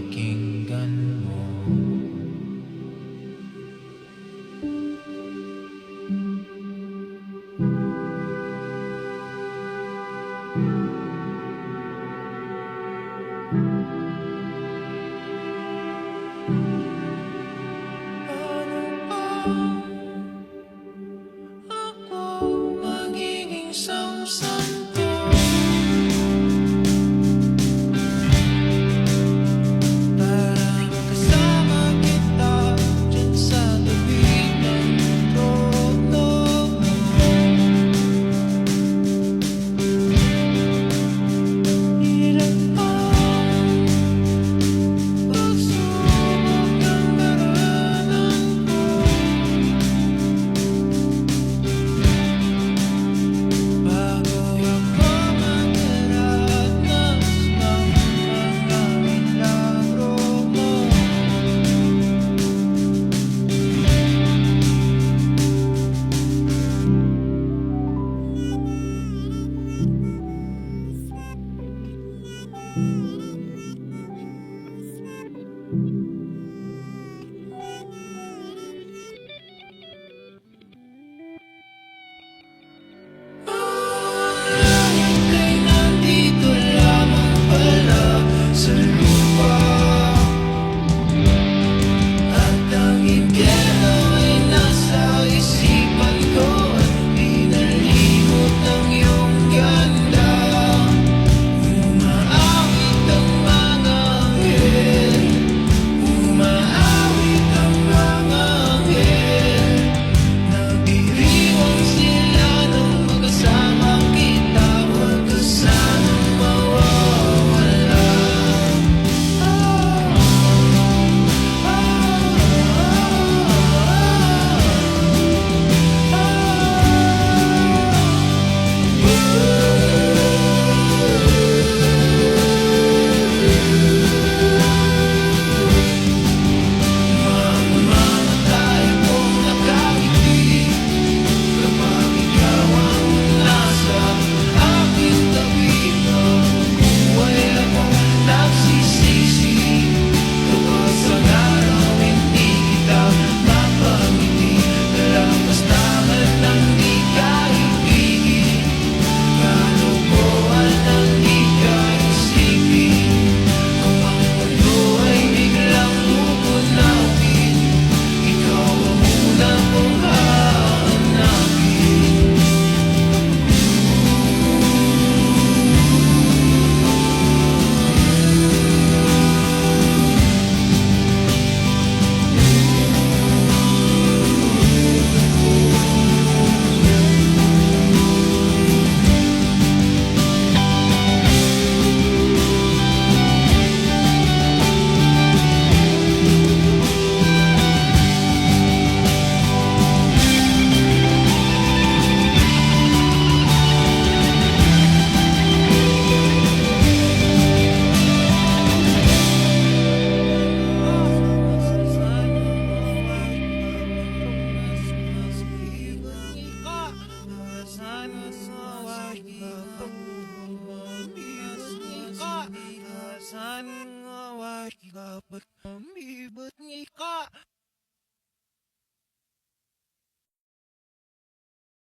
pakinggan mo. Magiging samsanto para makasama kita dyan sa tabi ng trono mo. Hirap ang pagsubok ng daranan ko. Bago ako magdaranas ng mga milagro mo. Langit ay nandito lamang pala sa lupa, at ang impyerno ay nasa isipan ko, at pinalimot ang iyong ganda. Umaawit ang mga anghel, umaawit ang mga anghel. Nagdiriwang sila nung magkasama kita, huwag ka sanang mawawala. Mamamatay kung nakangiti kapag ikaw ang nasa aking tabi. Buhay ako nagsisisi kapag sa araw hindi kita mapangiti. Kalapastangan ng di kaibigin, kalokohan ng di kaisipin. Kung ang mundo ay biglang pupunawin, ikaw ang una kong hahanapin. Sana nga wari ka pag pamibot